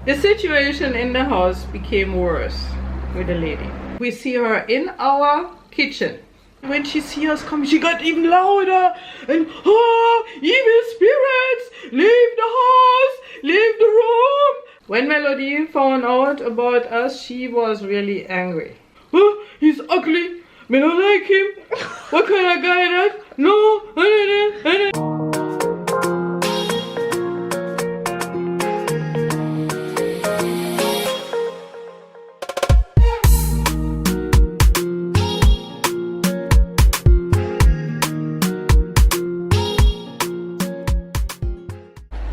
The situation in the house became worse with the lady. We see her in our kitchen. When she sees us come, she got even louder and, oh, evil spirits, leave the house, leave the room. When Melody found out about us, she was really angry. Oh, he's ugly, me don't like him. What kind of guy that? No.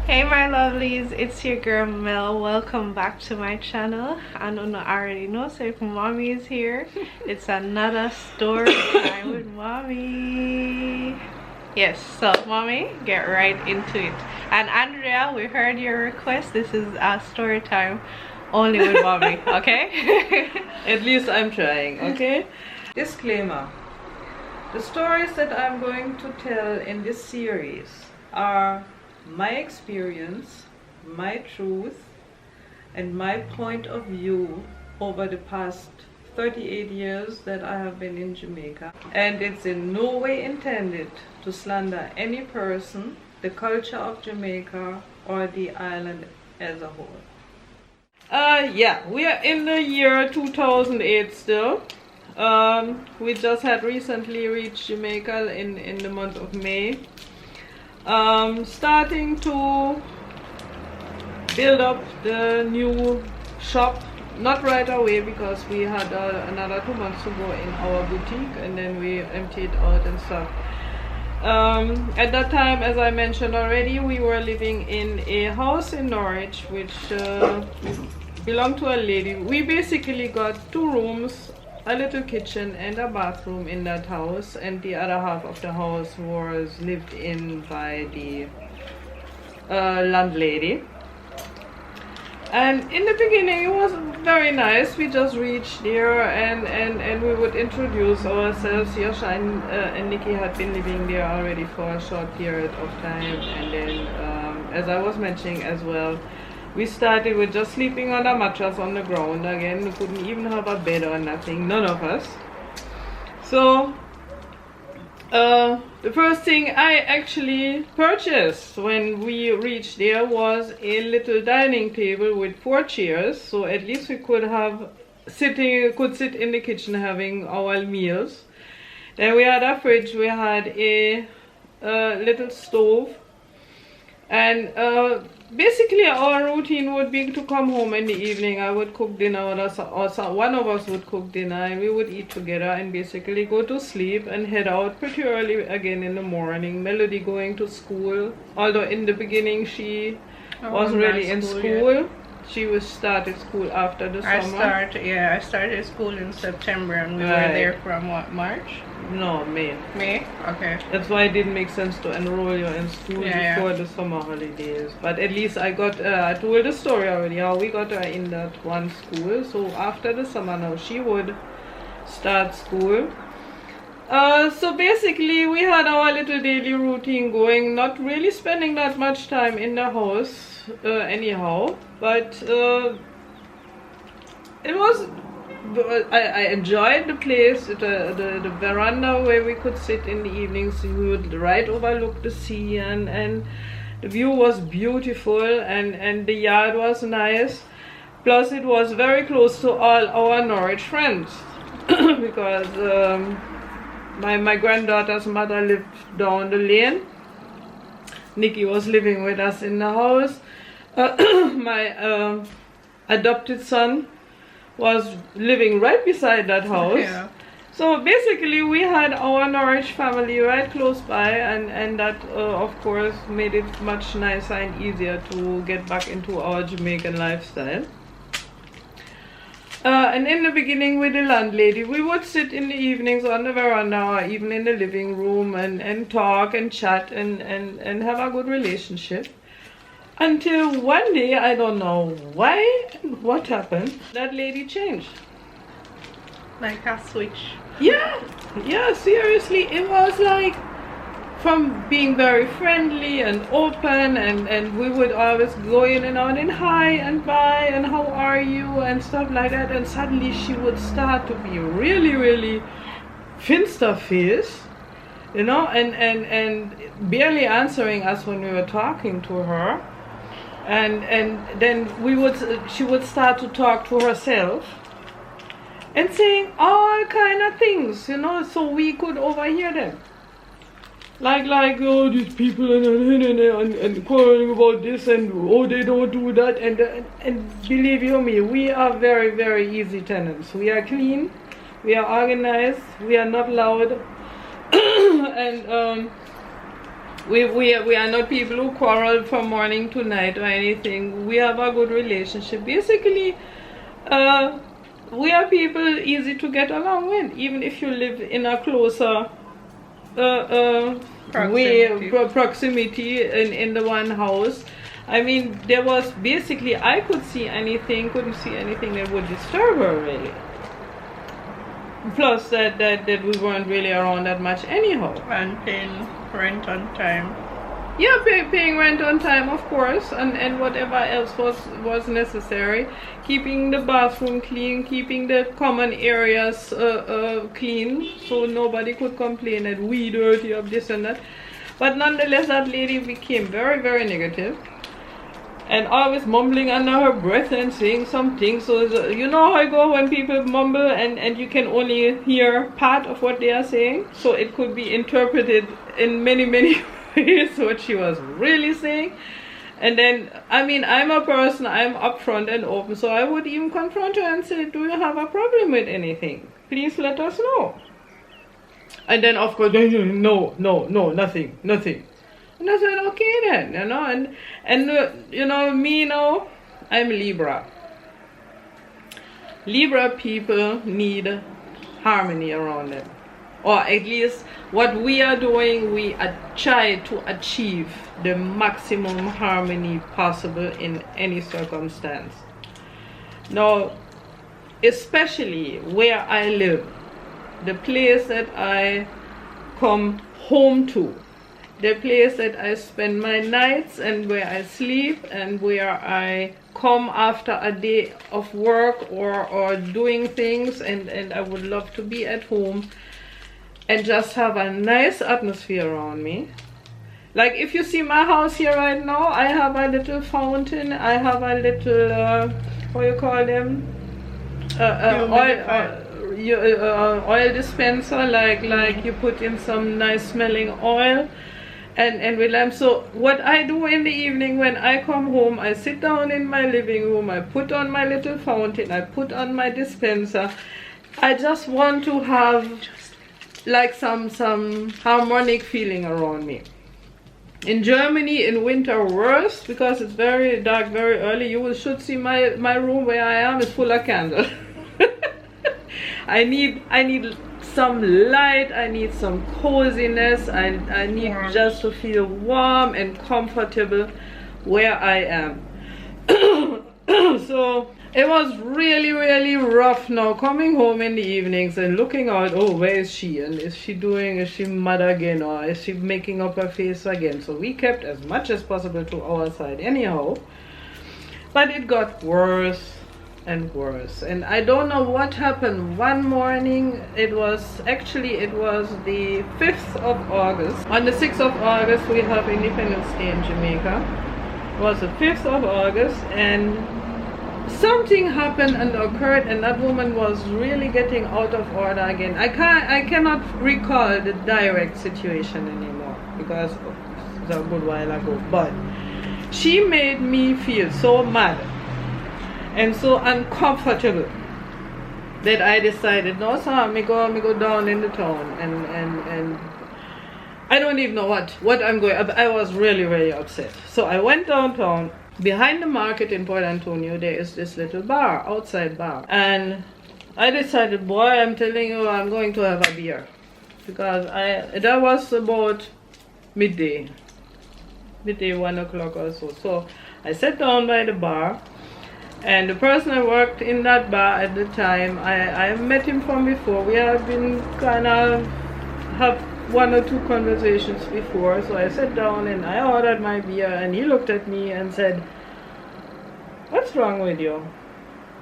Hey my lovelies, it's your girl Mel. Welcome back to my channel. I don't know, I already know, so if mommy is here, it's another story time with mommy. Yes, so mommy, get right into it. And Andrea, we heard your request. This is a story time only with mommy, okay? At least I'm trying, okay? Disclaimer. The stories that I'm going to tell in this series are my experience, my truth, and my point of view over the past 38 years that I have been in Jamaica. And it's in no way intended to slander any person, the culture of Jamaica, or the island as a whole. Yeah, we are in the year 2008 still. We just had recently reached Jamaica in the month of May. Starting to build up the new shop, not right away because we had another 2 months to go in our boutique and then we emptied out and stuff. At that time, as I mentioned already, we were living in a house in Norwich which belonged to a lady. We basically got 2 rooms, a little kitchen and a bathroom in that house, and the other half of the house was lived in by the landlady. And in the beginning it was very nice. We just reached there and we would introduce ourselves. Yosha and Nikki had been living there already for a short period of time, and then as I was mentioning as well, we started with just sleeping on a mattress on the ground. Again, we couldn't even have a bed or nothing, none of us. So the first thing I actually purchased when we reached there was a little dining table with 4 chairs, so at least we could sit in the kitchen having our meals. Then we had a fridge, we had a little stove, and basically our routine would be to come home in the evening. I would cook dinner, or one of us would cook dinner, and we would eat together and basically go to sleep and head out pretty early again in the morning. Melody going to school, although in the beginning she wasn't really in school. Yet. She started school after the summer. I started school in September, and we were there from what, March? No, May. May? Okay. That's why it didn't make sense to enroll you in school before the summer holidays. But at least I told the story already, how we got her in that one school. So after the summer now, she would start school. So basically we had our little daily routine going, not really spending that much time in the house anyhow, but it was, I enjoyed the place, the veranda where we could sit in the evenings. We would right overlook the sea, and the view was beautiful, and the yard was nice. Plus it was very close to all our Norwich friends because my granddaughter's mother lived down the lane. Nikki was living with us in the house. My adopted son was living right beside that house. Yeah. So basically we had our Norwich family right close by, and that of course made it much nicer and easier to get back into our Jamaican lifestyle. And in the beginning with the landlady, we would sit in the evenings on the veranda or even in the living room and talk and chat and have a good relationship. Until one day, I don't know why and what happened, that lady changed. Like a switch. Yeah, seriously, it was like from being very friendly and open, and we would always go in and out and hi and bye and how are you and stuff like that, and suddenly she would start to be really finster face, you know, and barely answering us when we were talking to her, and then she would start to talk to herself and saying all kind of things, you know, so we could overhear them. Like oh, these people and quarreling about this, and oh, they don't do that, and believe you me, we are very easy tenants. We are clean, we are organized, we are not loud, and we are not people who quarrel from morning to night or anything. We have a good relationship. Basically, we are people easy to get along with, even if you live in a closer proximity in the one house. I mean, there was basically, I couldn't see anything that would disturb her really. Plus that we weren't really around that much anyhow. And paying rent on time. Yeah, paying rent on time, of course, and whatever else was necessary. Keeping the bathroom clean, keeping the common areas clean, so nobody could complain that we dirty of this and that. But nonetheless, that lady became very negative, and always mumbling under her breath and saying something. So you know how I go when people mumble and you can only hear part of what they are saying, so it could be interpreted in many ways what she was really saying. And then, I mean, I'm a person, I'm upfront and open, so I would even confront her and say, do you have a problem with anything? Please let us know. And then, of course, no, nothing. And I said, okay then, you know, and you know, me now, I'm Libra. Libra people need harmony around them. Or at least what we are doing, we try to achieve the maximum harmony possible in any circumstance. Now, especially where I live, the place that I come home to, the place that I spend my nights and where I sleep and where I come after a day of work or doing things, and I would love to be at home and just have a nice atmosphere around me. Like if you see my house here right now, I have a little fountain, I have a little, what you call them? Oil dispenser, like you put in some nice smelling oil and with lamp. So what I do in the evening when I come home, I sit down in my living room, I put on my little fountain, I put on my dispenser. I just want to have like some harmonic feeling around me. In Germany, in winter worse, because it's very dark very early. You should see my room where I am is full of candles. I need some light, I need some coziness, I need just to feel warm and comfortable where I am. So it was really rough now coming home in the evenings and looking out, oh, where is she, and is she mad again, or is she making up her face again? So we kept as much as possible to our side anyhow, but it got worse and worse, and I don't know what happened. One morning, it was the 5th of August. On the 6th of August we have Independence Day in Jamaica. It was the 5th of August, and something happened and occurred, and that woman was really getting out of order again. I cannot recall the direct situation anymore because it's a good while ago, but she made me feel so mad and so uncomfortable that I decided, no sir, me go down in the town and I don't even know what I'm going. I was really upset. So I went downtown. Behind the market in Port Antonio, there is this little bar, outside bar, and I decided, boy, I'm telling you, I'm going to have a beer, because that was about midday 1 o'clock or so. So I sat down by the bar, and the person I worked in that bar at the time, I met him from before. We have been kind of have one or two conversations before. So I sat down and I ordered my beer, and he looked at me and said, "What's wrong with you?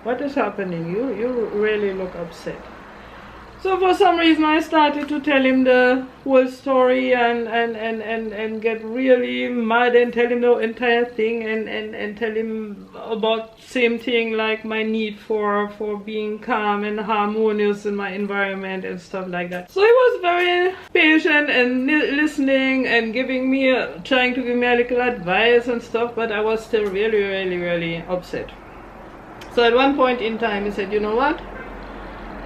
What is happening? You really look upset." So for some reason I started to tell him the whole story and get really mad and tell him the entire thing and tell him about same thing, like my need for being calm and harmonious in my environment and stuff like that. So he was very patient and listening and giving me trying to give me a little advice and stuff, but I was still really upset. So at one point in time he said, "You know what?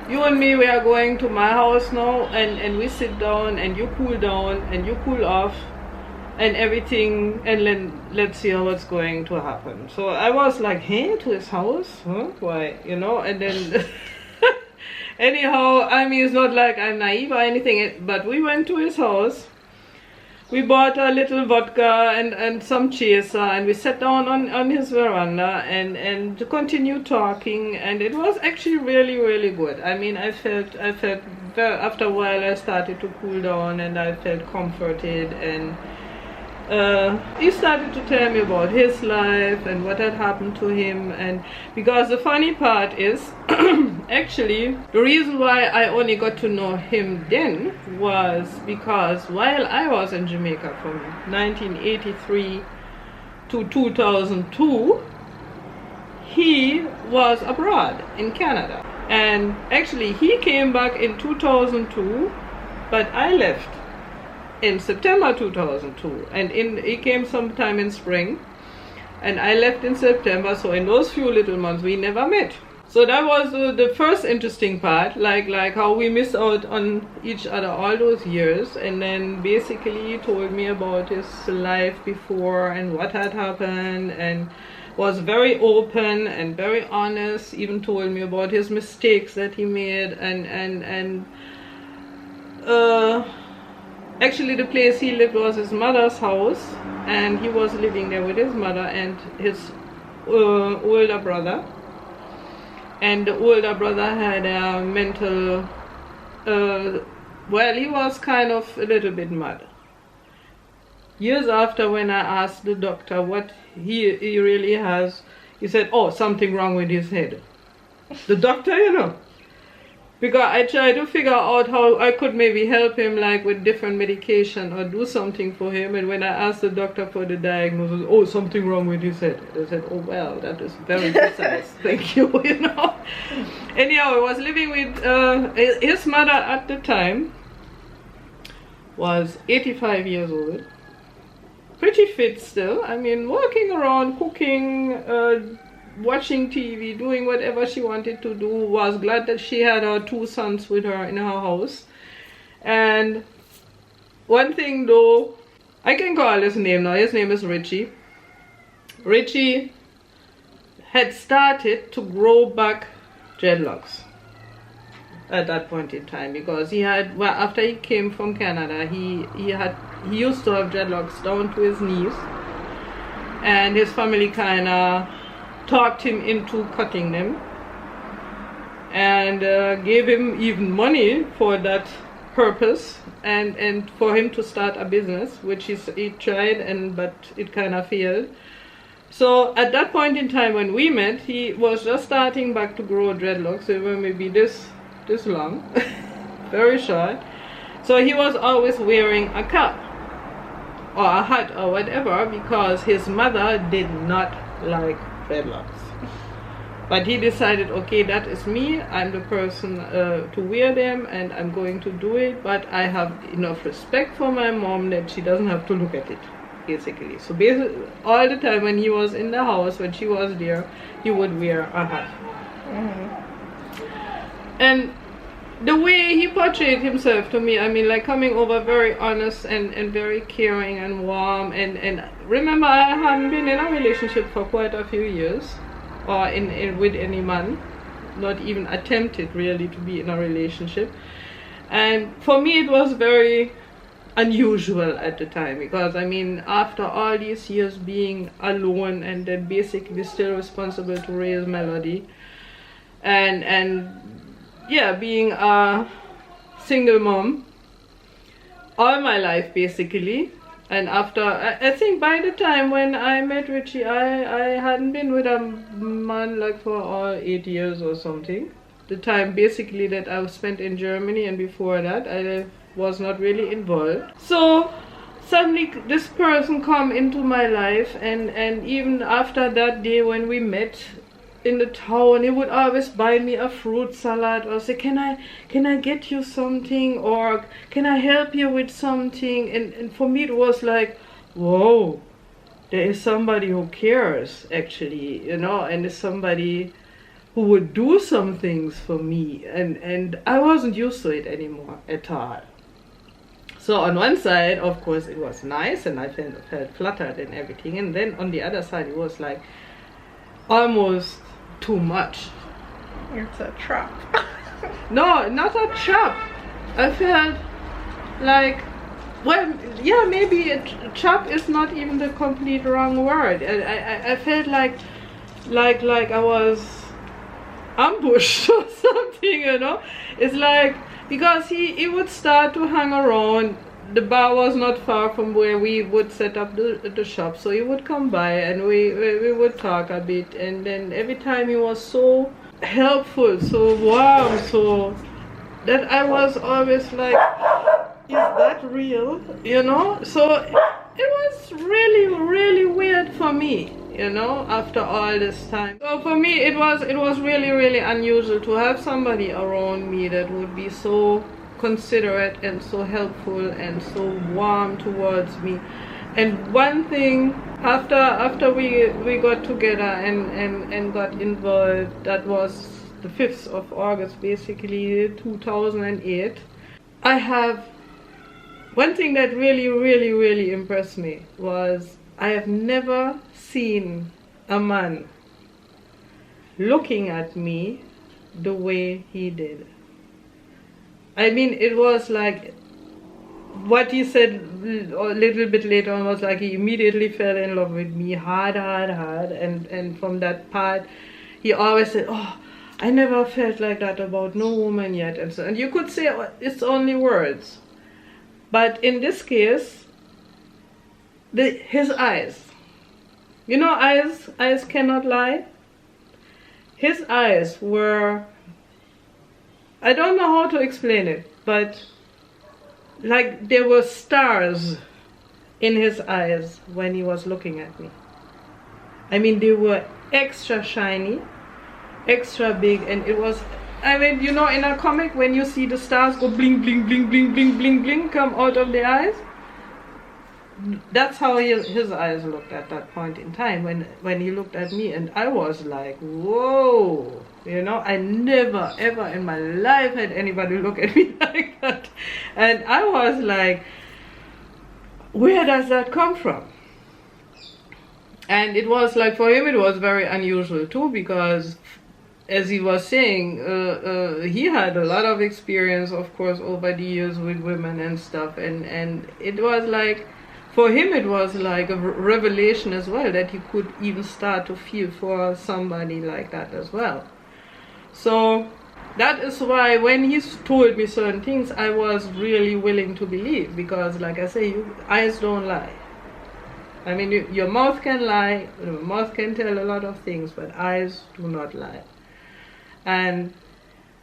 You and me, we are going to my house now, and we sit down and you cool down and you cool off and everything, and then let's see what's going to happen." So I was like, "Hey, to his house? Huh? Why?" You know, and then anyhow, I mean, it's not like I'm naive or anything, but we went to his house. We bought a little vodka and some chaser, and we sat down on his veranda and continued talking, and it was actually really good. I mean, I felt very, after a while I started to cool down and I felt comforted, and he started to tell me about his life and what had happened to him. And because the funny part is actually the reason why I only got to know him then was because while I was in Jamaica from 1983 to 2002, he was abroad in Canada, and actually he came back in 2002, but I left in September 2002, and he came sometime in spring, and I left in September. So in those few little months we never met. So that was the first interesting part, like how we missed out on each other all those years. And then basically he told me about his life before and what had happened, and was very open and very honest, even told me about his mistakes that he made, and actually the place he lived was his mother's house, and he was living there with his mother and his older brother. And the older brother had a mental, well, he was kind of a little bit mad. Years after, when I asked the doctor what he really has, he said, "Oh, something wrong with his head." The doctor, you know. Because I tried to figure out how I could maybe help him, like with different medication or do something for him. And when I asked the doctor for the diagnosis, "Oh, something wrong with his head," they said, "Oh, well, that is very precise. Thank you," you know. Anyhow, I was living with his mother at the time was 85 years old. Pretty fit still. I mean, walking around, cooking, watching TV, doing whatever she wanted to do. Was glad that she had her two sons with her in her house. And one thing though, I can call his name now, his name is Richie. Richie had started to grow back dreadlocks at that point in time, because he had, well, after he came from Canada, he used to have dreadlocks down to his knees, and his family kind of talked him into cutting them, and gave him even money for that purpose, and for him to start a business, which he tried, but it kind of failed. So at that point in time when we met, he was just starting back to grow dreadlocks. They were maybe this long, very short. So he was always wearing a cap or a hat or whatever, because his mother did not like dreadlocks. But he decided, okay, that is me, I'm the person to wear them, and I'm going to do it, but I have enough respect for my mom that she doesn't have to look at it, basically. So basically, all the time when he was in the house, when she was there, he would wear a hat. And the way he portrayed himself to me, I mean, like coming over very honest and very caring and warm, and remember, I hadn't been in a relationship for quite a few years, or with any man, not even attempted really to be in a relationship. And for me it was very unusual at the time, because I mean, after all these years being alone and then basically still responsible to raise Melody, and yeah, being a single mom, all my life basically. And after, I think by the time when I met Richie, I hadn't been with a man like for all 8 years or something. The time basically that I spent in Germany, and before that I was not really involved. So suddenly this person come into my life, and even after that day when we met in the town, he would always buy me a fruit salad or say, can I get you something, or can I help you with something? And for me it was like, whoa, there is somebody who cares actually, you know, and is somebody who would do some things for me, and I wasn't used to it anymore at all. So on one side, of course, it was nice and I felt flattered and everything, and then on the other side it was like almost too much. It's a trap. No, not a trap. I felt like, well, yeah, maybe a trap is not even the complete wrong word. I felt like I was ambushed or something, you know. It's like, because he would start to hang around. The bar was not far from where we would set up the shop, so he would come by and we would talk a bit, and then every time he was so helpful, so warm, so that I was always like, is that real, you know? So it was really, really weird for me, you know, after all this time. So for me it was really, really unusual to have somebody around me that would be so considerate and so helpful and so warm towards me. And one thing, after we got together and got involved, that was the 5th of August basically 2008. I have one thing that really, really, really impressed me was I have never seen a man looking at me the way he did. I mean, it was like what he said a little bit later on was like he immediately fell in love with me hard, and from that part he always said, oh, I never felt like that about no woman yet, and so, and you could say it's only words, but in this case his eyes, you know, eyes cannot lie. His eyes were, I don't know how to explain it, but like there were stars in his eyes when he was looking at me. I mean, they were extra shiny, extra big, and it was, I mean, you know, in a comic when you see the stars go bling, bling, bling, bling, bling, bling, bling, come out of the eyes, that's how his eyes looked at that point in time when he looked at me, and I was like, whoa, you know, I never ever in my life had anybody look at me like that, and I was like, where does that come from? And it was like, for him it was very unusual too, because as he was saying, he had a lot of experience, of course, over the years with women and stuff, and it was like, for him it was like a revelation as well, that he could even start to feel for somebody like that as well. So that is why when he told me certain things, I was really willing to believe, because like I say, eyes don't lie. I mean, your mouth can lie, your mouth can tell a lot of things, but eyes do not lie. And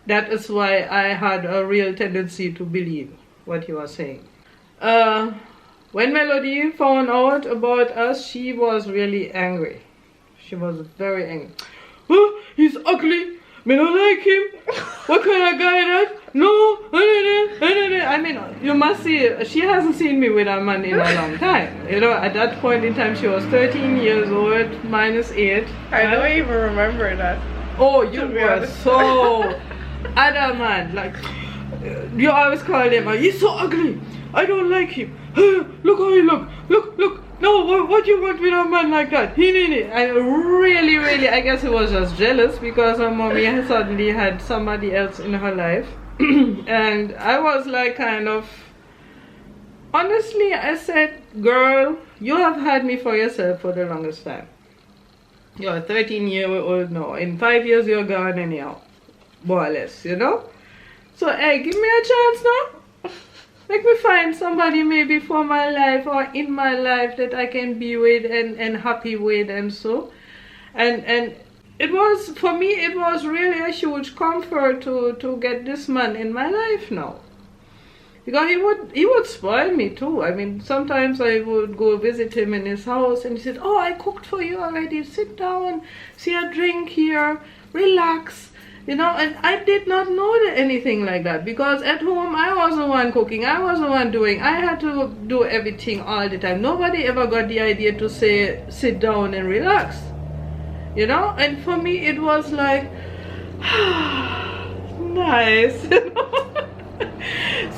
that is why I had a real tendency to believe what you are saying. When Melody found out about us, she was really angry. She was very angry. Oh, he's ugly. Me don't like him. What kind of guy that? No. I mean, you must see, she hasn't seen me with a man in a long time. You know, at that point in time, she was 13 years old, -8. I don't even remember that. Oh, you were so adamant. Like, you always call him, he's so ugly. I don't like him. Look how he look. Look. No, what you want with a man like that? I really, I guess he was just jealous because her mommy suddenly had somebody else in her life. And I was like, kind of, honestly, I said, girl, you have had me for yourself for the longest time. You're a 13-year-old now. In 5 years, you're gone anyhow. More or less, you know? So, hey, give me a chance now. Make me find somebody maybe for my life or in my life that I can be with and happy with and so. And it was, for me, it was really a huge comfort to get this man in my life now. Because he would spoil me too. I mean, sometimes I would go visit him in his house and he said, oh, I cooked for you already. Sit down, see a drink here, relax. You know, and I did not know anything like that, because at home I was the one cooking, I was the one doing, I had to do everything all the time. Nobody ever got the idea to say, sit down and relax. You know, and for me it was like, nice.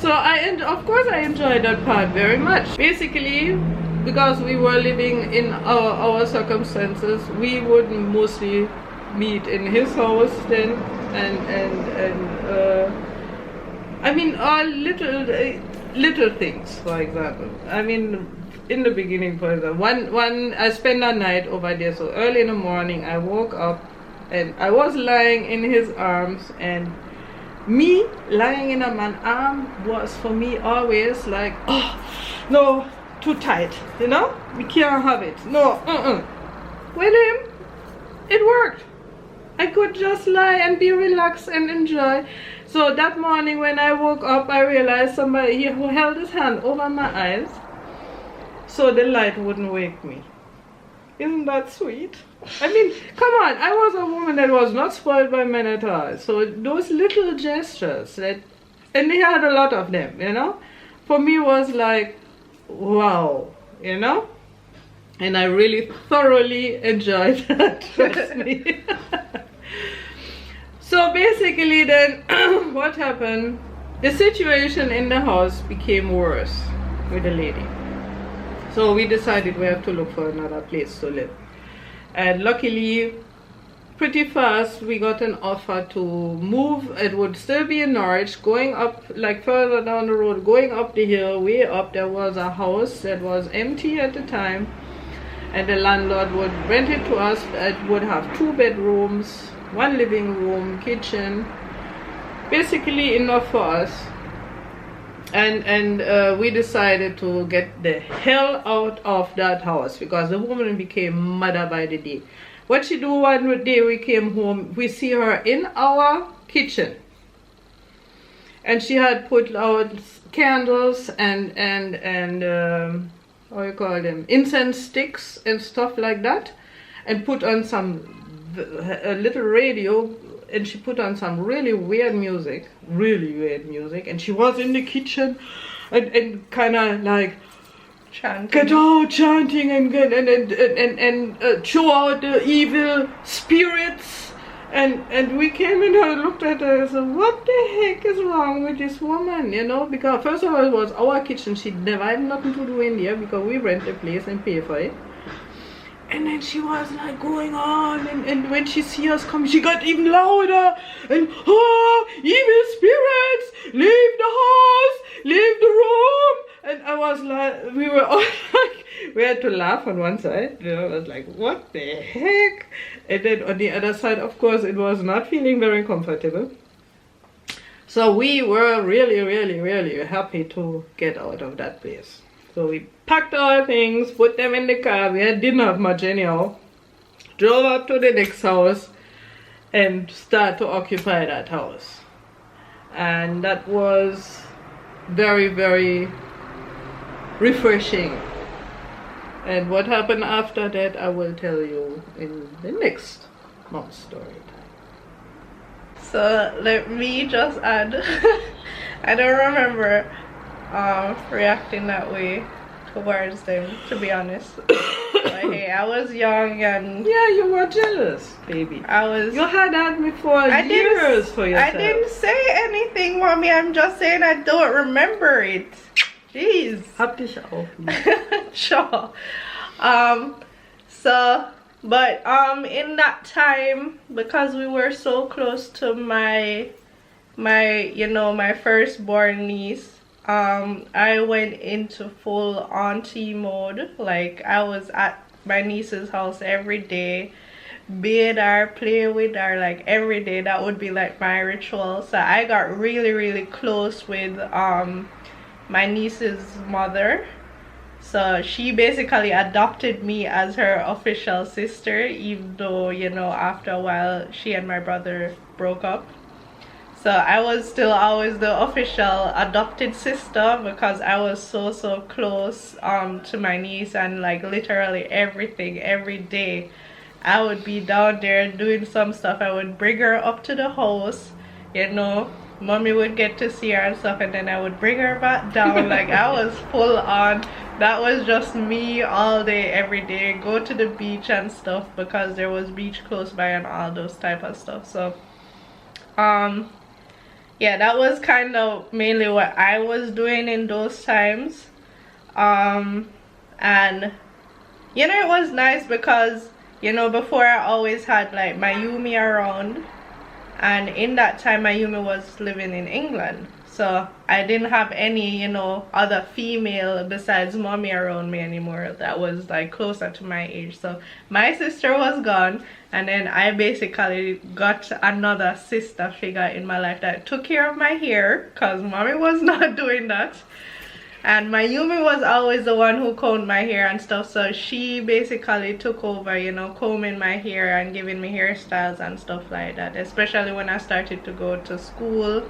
So of course I enjoyed that part very much. Basically, because we were living in our circumstances, we would mostly meet in his house then, and I mean, all little things, for example. I mean, in the beginning, for example, one I spent a night over there, so early in the morning I woke up and I was lying in his arms, and me lying in a man's arm was for me always like, oh no, too tight, you know, we can't have it, no. With him it worked. I could just lie and be relaxed and enjoy. So that morning when I woke up, I realized somebody who held his hand over my eyes so the light wouldn't wake me. Isn't that sweet? I mean, come on, I was a woman that was not spoiled by men at all. So those little gestures, and they had a lot of them, you know, for me was like, wow, you know? And I really thoroughly enjoyed that, trust me. So basically then, what happened, the situation in the house became worse with the lady. So we decided we have to look for another place to live. And luckily, pretty fast, we got an offer to move. It would still be in Norwich, going up, like further down the road, going up the hill, way up, there was a house that was empty at the time. And the landlord would rent it to us. It would have 2 bedrooms, 1 living room, kitchen, basically enough for us. And we decided to get the hell out of that house, because the woman became madder by the day. What she do one day we came home, we see her in our kitchen, and she had put out candles and what you call them, incense sticks and stuff like that, and put on a little radio, and she put on some really weird music, and she was in the kitchen and kind of like chanting, get out, chanting, and show out the evil spirits. And we came in and looked at her and said, what the heck is wrong with this woman, you know? Because first of all, it was our kitchen. She never had nothing to do in there, because we rent the place and pay for it. And then she was like going on, and when she see us come, she got even louder, and oh, evil spirits, leave the house, leave the room. And I was like, we were all like, we had to laugh on one side, you know, I was like, what the heck? And then on the other side, of course, it was not feeling very comfortable. So we were really happy to get out of that place. So we packed our things, put them in the car. We didn't have much anyhow. Drove up to the next house and start to occupy that house. And that was very refreshing. And what happened after that, I will tell you in the next month's story time. So let me just add, I don't remember reacting that way towards them, to be honest. But hey, I was young and yeah, you were jealous, baby. You had had me for years for yourself. I didn't say anything, mommy. I'm just saying I don't remember it. Jeez. Hab dich auf. Sure. But in that time, because we were so close to my firstborn niece, I went into full auntie mode. Like, I was at my niece's house every day, bathe her, play with her, like every day. That would be like my ritual. So I got really close with my niece's mother. So she basically adopted me as her official sister, even though, you know, after a while she and my brother broke up. So I was still always the official adopted sister because I was so close to my niece, and like literally everything, every day I would be down there doing some stuff. I would bring her up to the house, you know, mommy would get to see her and stuff, and then I would bring her back down. Like I was full on. That was just me all day, every day. Go to the beach and stuff because there was beach close by and all those type of stuff. So yeah, that was kind of mainly what I was doing in those times. And you know, it was nice because, you know, before I always had like my Yumi around, and in that time my Yumi was living in England, so I didn't have any, you know, other female besides mommy around me anymore that was like closer to my age. So my sister was gone, and then I basically got another sister figure in my life that took care of my hair because mommy was not doing that. And my Yumi was always the one who combed my hair and stuff, so she basically took over, you know, combing my hair and giving me hairstyles and stuff like that, especially when I started to go to school.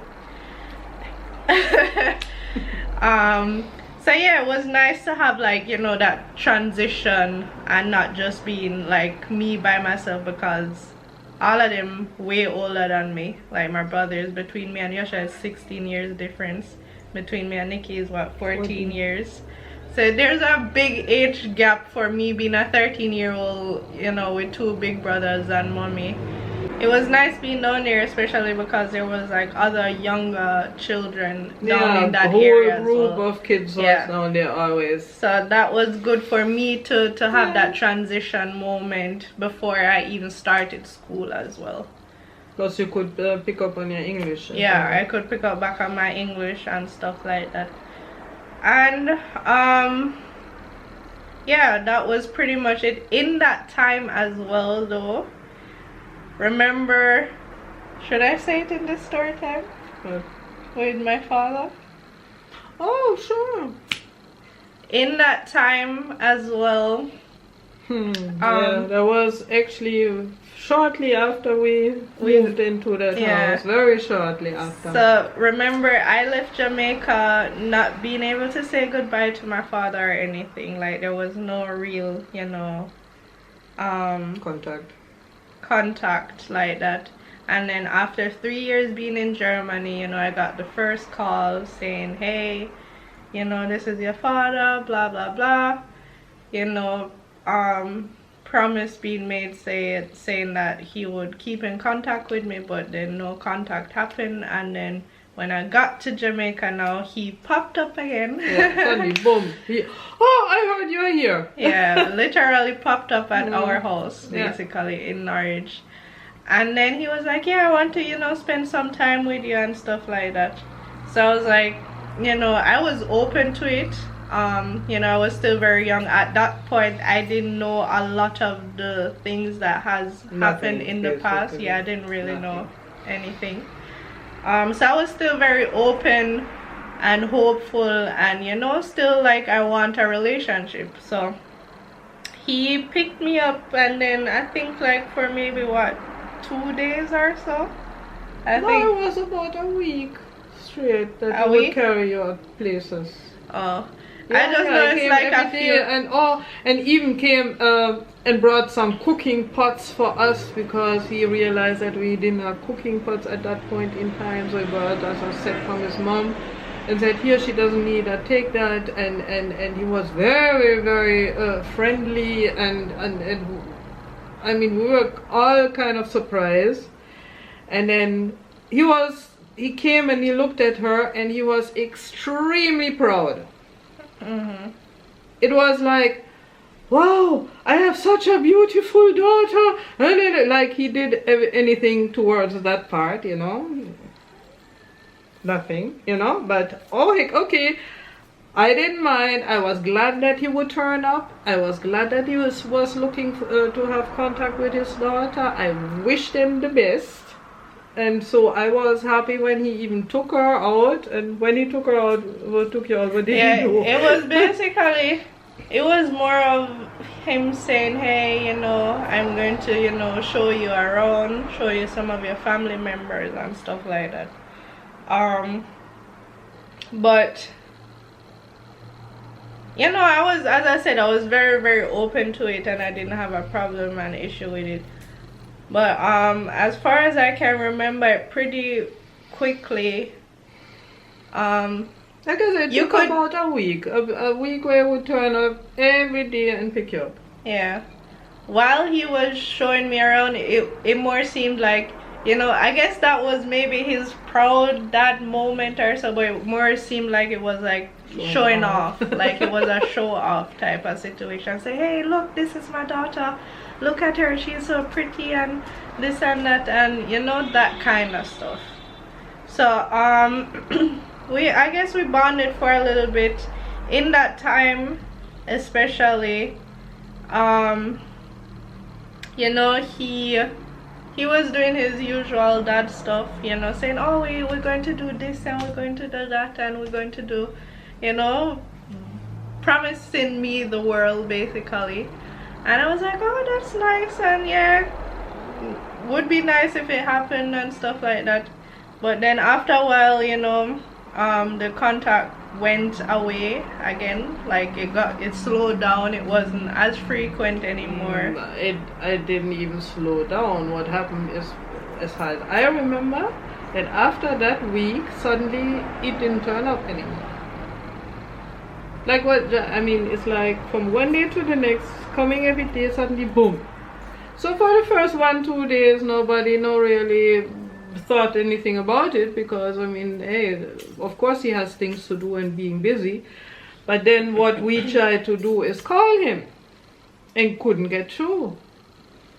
So yeah, it was nice to have, like, you know, that transition and not just being like me by myself, because all of them way older than me. Like my brothers, between me and Yosha is 16 years difference. Between me and Nikki is what, 14 years. So there's a big age gap for me being a 13-year-old, you know, with two big brothers and mommy. It was nice being down there, especially because there was like other younger children down in that area as well. A whole group of kids was down there always. So that was good for me to have that transition moment before I even started school as well. Plus you could pick up on your English. Yeah, I could pick up back on my English and stuff like that. And yeah, that was pretty much it. In that time as well though, remember, should I say it in this story time? What? With my father? Oh, sure. In that time as well. Yeah, that was actually shortly after we moved into that house. Very shortly after. So remember, I left Jamaica not being able to say goodbye to my father or anything. Like there was no real, you know, contact like that. And then after 3 years being in Germany, you know, I got the first call saying, hey, you know, this is your father, blah blah blah, you know, promise being made saying that he would keep in contact with me, but then no contact happened. And then when I got to Jamaica now, he popped up again. Yeah, suddenly, boom. Oh, I heard you're here. Yeah, literally popped up at our house, basically, in Norwich. And then he was like, yeah, I want to, you know, spend some time with you and stuff like that. So I was like, you know, I was open to it. You know, I was still very young at that point. I didn't know a lot of the things that has happened in the past. Yeah, I didn't really know anything. So I was still very open and hopeful, and you know, still like I want a relationship. So he picked me up, and then I think like for maybe what, 2 days or so, I think it was about a week straight that he would carry you out places. Oh, yeah, I just know it's like a few, and even came and brought some cooking pots for us, because he realized that we didn't have cooking pots at that point in time. So he brought us a set from his mom and said, here, she doesn't need that, take that. And he was very, very friendly, and I mean, we were all kind of surprised. And then he came and he looked at her, and he was extremely proud. It was like, wow, I have such a beautiful daughter. And then, like, he did anything towards that part, you know, nothing, you know. But oh heck, okay, I didn't mind. I was glad that he would turn up. I was glad that he was looking to have contact with his daughter. I wished him the best. And so I was happy when he even took her out. And when he took her out, what took you out? What did he do? It was basically, it was more of him saying, hey, you know, I'm going to, you know, show you around, show you some of your family members and stuff like that. But you know, I was, as I said, I was very, very open to it, and I didn't have a problem and issue with it. But as far as I can remember, it pretty quickly, like I said, you took about a week where he would turn up every day and pick you up. Yeah. While he was showing me around, it more seemed like, you know, I guess that was maybe his proud that moment or so, but it more seemed like it was like showing off. Like it was a show off type of situation. Say, hey, look, this is my daughter. Look at her, she's so pretty and this and that, and you know, that kind of stuff. So I guess we bonded for a little bit in that time, especially. You know, he was doing his usual dad stuff, you know, saying, oh, we're going to do this and we're going to do that and we're going to do, you know, promising me the world basically. And I was like, oh, that's nice, and yeah, would be nice if it happened and stuff like that. But then after a while, you know, the contact went away again. Like it slowed down. It wasn't as frequent anymore. I didn't even slow down. What happened is, as far as I remember, that after that week, suddenly it didn't turn up anymore. Like what I mean, it's like from one day to the next, coming every day, suddenly boom. So for the first 1-2 days, nobody really thought anything about it, because I mean, hey, of course he has things to do and being busy. But then what we tried to do is call him and couldn't get through,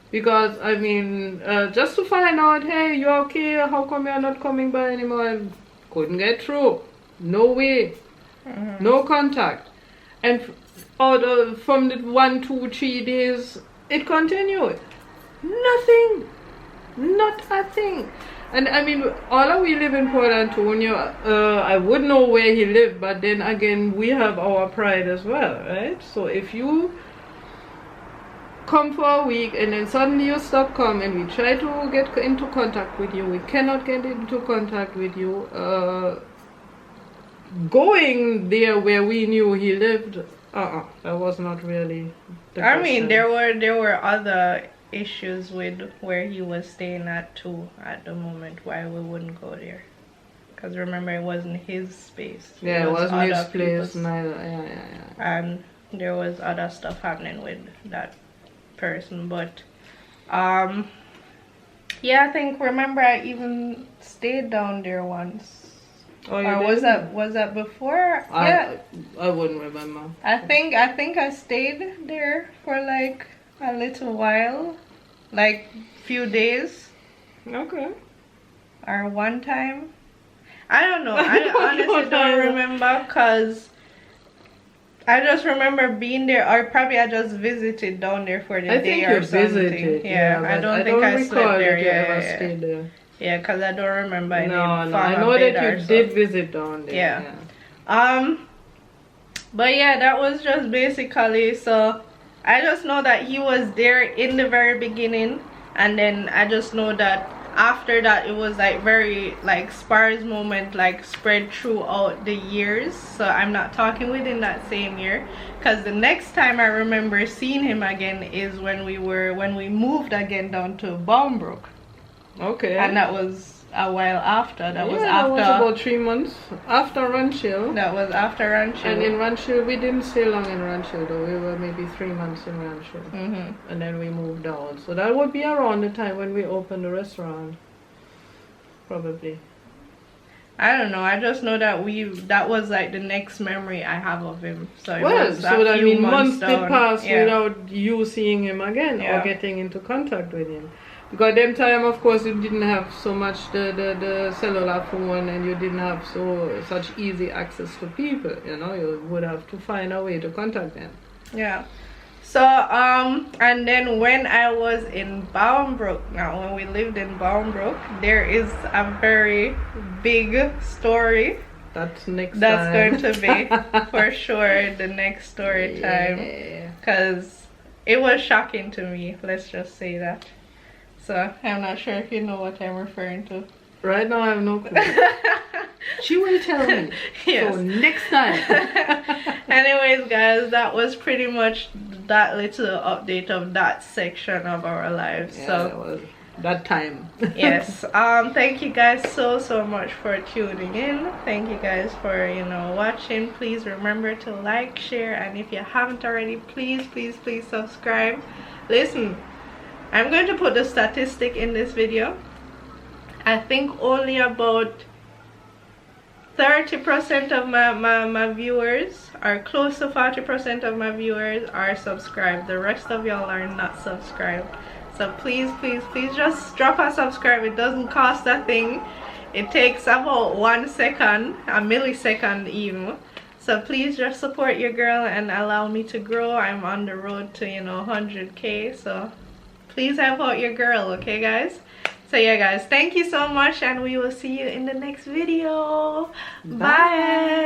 because I mean, just to find out, hey, you okay, how come you're not coming by anymore? Couldn't get through. No way. No contact. And from the 1, 2, 3 days it continued. Nothing. Not a thing. And I mean, although we live in Port Antonio, I would know where he lived, but then again, we have our pride as well, right? So if you come for a week and then suddenly you stop coming, we try to get into contact with you, we cannot get into contact with you. Going there where we knew he lived, that was not really the I mean, there were other issues with where he was staying at too at the moment, why we wouldn't go there, because remember, it wasn't his space. Yeah, it wasn't his place neither. Yeah. And there was other stuff happening with that person. But yeah, I think, remember, I even stayed down there once. Oh, or was that before? Yeah, I wouldn't remember. I think I stayed there for like a little while, like few days. Okay. Or one time. I don't know. I honestly don't remember, because I just remember being there, or probably I just visited down there for the day or something. Visited, yeah, I don't think I slept there. Yeah, stayed there. Yeah, because I don't remember any form I know of that you did visit down there. Yeah. But yeah, that was just basically, so I just know that he was there in the very beginning, and then I just know that after that it was like very like sparse moment, like spread throughout the years. So I'm not talking within that same year, because the next time I remember seeing him again is when we moved again down to Bombrook. Okay. And that was a while after. That was about 3 months after Rancho. That was after Rancho. And in Rancho, we didn't stay long in Rancho though. We were maybe 3 months in Rancho. And then we moved down. So that would be around the time when we opened the restaurant. Probably. I don't know. I just know that that was like the next memory I have of him. So it was months did pass without you seeing him again or getting into contact with him. Because them time, of course, you didn't have so much the cellular phone, and you didn't have such easy access to people. You know, you would have to find a way to contact them. Yeah. So and then when I was in Bolingbroke, now when we lived in Bolingbroke, there is a very big story That's next that's time. going to be for sure the next story time, because it was shocking to me, let's just say that. So I'm not sure if you know what I'm referring to. Right now I have no clue. She will tell me. Yes. So next time. Anyways, guys, that was pretty much that little update of that section of our lives. Yeah, so that was that time. yes, thank you guys so much for tuning in. Thank you guys for, you know, watching. Please remember to like, share, and if you haven't already, please subscribe. Listen, I'm going to put the statistic in this video. I think only about 30% of my viewers, or close to 40% of my viewers, are subscribed. The rest of y'all are not subscribed. So please just drop a subscribe. It doesn't cost a thing. It takes about 1 second, a millisecond even. So please just support your girl and allow me to grow. I'm on the road to, you know, 100K. So please help out your girl, okay guys? So yeah guys, thank you so much, and we will see you in the next video. Bye.